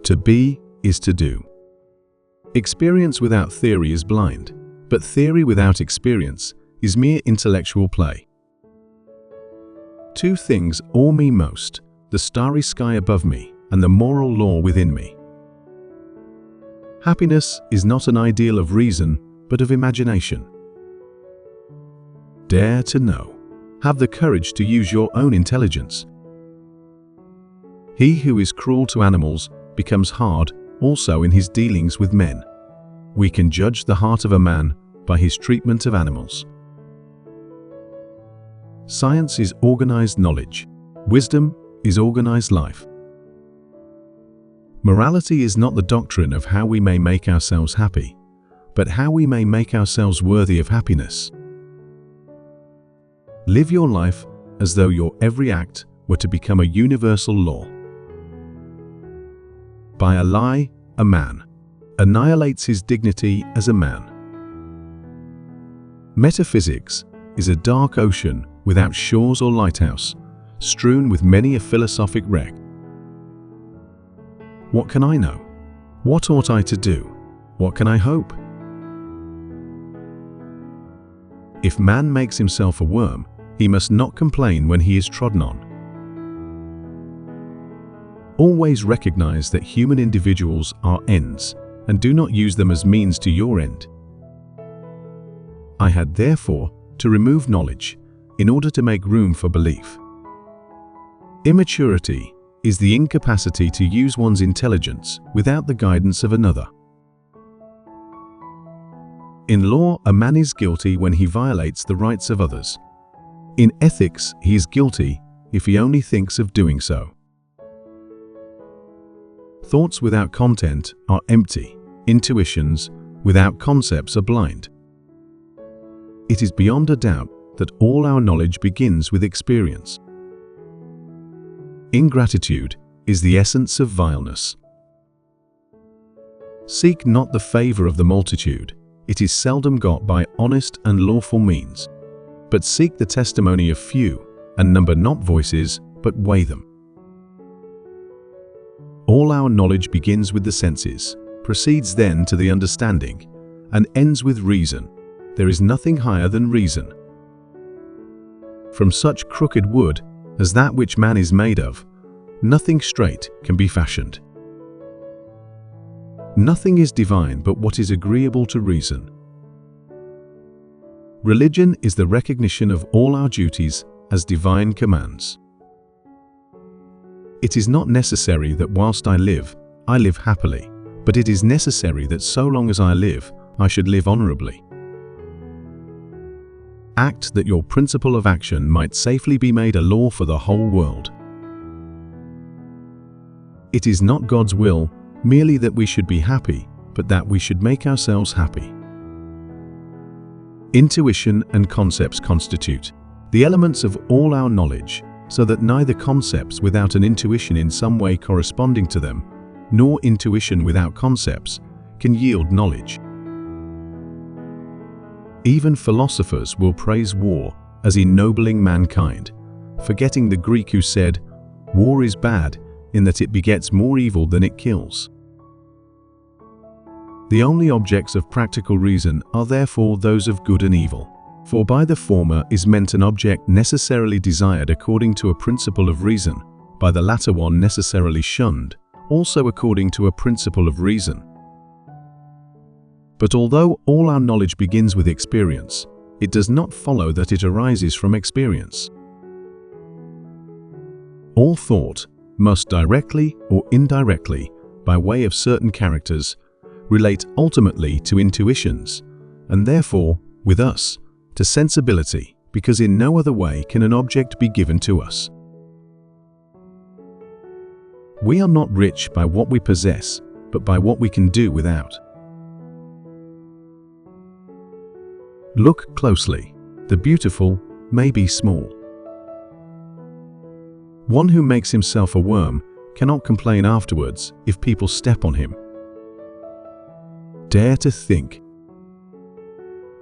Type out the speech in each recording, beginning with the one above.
To be is to do. Experience without theory is blind, but theory without experience is mere intellectual play. Two things awe me most: the starry sky above me and the moral law within me. Happiness is not an ideal of reason, but of imagination. Dare to know. Have the courage to use your own intelligence. He who is cruel to animals becomes hard also in his dealings with men. We can judge the heart of a man by his treatment of animals. Science is organized knowledge. Wisdom is organized life. Morality is not the doctrine of how we may make ourselves happy, but how we may make ourselves worthy of happiness. Live your life as though your every act were to become a universal law. By a lie, a man annihilates his dignity as a man. Metaphysics is a dark ocean without shores or lighthouse, strewn with many a philosophic wreck. What can I know? What ought I to do? What can I hope? If man makes himself a worm, he must not complain when he is trodden on. Always recognize that human individuals are ends, and do not use them as means to your end. I had therefore to remove knowledge in order to make room for belief. Immaturity is the incapacity to use one's intelligence without the guidance of another. In law, a man is guilty when he violates the rights of others. In ethics, he is guilty if he only thinks of doing so. Thoughts without content are empty. Intuitions without concepts are blind. It is beyond a doubt that all our knowledge begins with experience. Ingratitude is the essence of vileness. Seek not the favor of the multitude. It is seldom got by honest and lawful means. But seek the testimony of few, and number not voices, but weigh them. All our knowledge begins with the senses, proceeds then to the understanding, and ends with reason. There is nothing higher than reason. From such crooked wood as that which man is made of, nothing straight can be fashioned. Nothing is divine but what is agreeable to reason. Religion is the recognition of all our duties as divine commands. It is not necessary that whilst I live happily, but it is necessary that so long as I live, I should live honorably. Act that your principle of action might safely be made a law for the whole world. It is not God's will merely that we should be happy, but that we should make ourselves happy. Intuition and concepts constitute the elements of all our knowledge, so that neither concepts without an intuition in some way corresponding to them, nor intuition without concepts, can yield knowledge. Even philosophers will praise war as ennobling mankind, forgetting the Greek who said, "War is bad in that it begets more evil than it kills." The only objects of practical reason are therefore those of good and evil. For by the former is meant an object necessarily desired according to a principle of reason, by the latter one necessarily shunned, also according to a principle of reason. But although all our knowledge begins with experience, it does not follow that it arises from experience. All thought must directly or indirectly, by way of certain characters, relate ultimately to intuitions, and therefore, with us, to sensibility, because in no other way can an object be given to us. We are not rich by what we possess, but by what we can do without. Look closely. The beautiful may be small. One who makes himself a worm cannot complain afterwards if people step on him. Dare to think.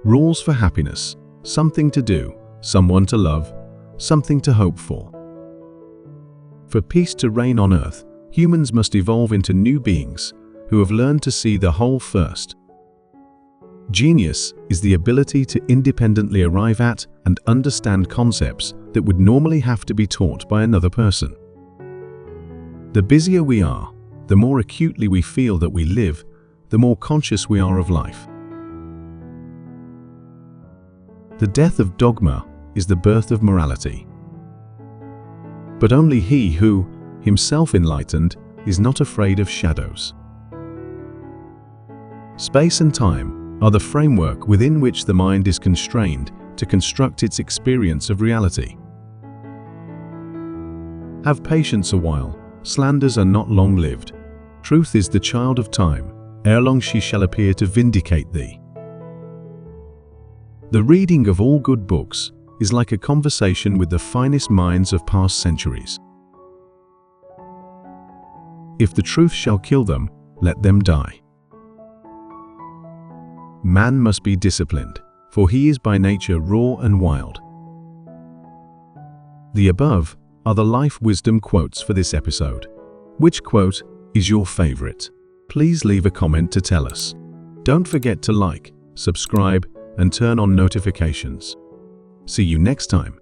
Rules for happiness: something to do, someone to love, something to hope for. For peace to reign on earth, Humans must evolve into new beings who have learned to see the whole first. Genius is the ability to independently arrive at and understand concepts that would normally have to be taught by another person. The busier we are, the more acutely we feel that we live, the more conscious we are of life. The death of dogma is the birth of morality. But only he who, himself enlightened, is not afraid of shadows. Space and time are the framework within which the mind is constrained to construct its experience of reality. Have patience a while, slanders are not long-lived. Truth is the child of time, ere long she shall appear to vindicate thee. The reading of all good books is like a conversation with the finest minds of past centuries. If the truth shall kill them, let them die. Man must be disciplined, for he is by nature raw and wild. The above are the life wisdom quotes for this episode. Which quote is your favorite? Please leave a comment to tell us. Don't forget to like, subscribe, and turn on notifications. See you next time.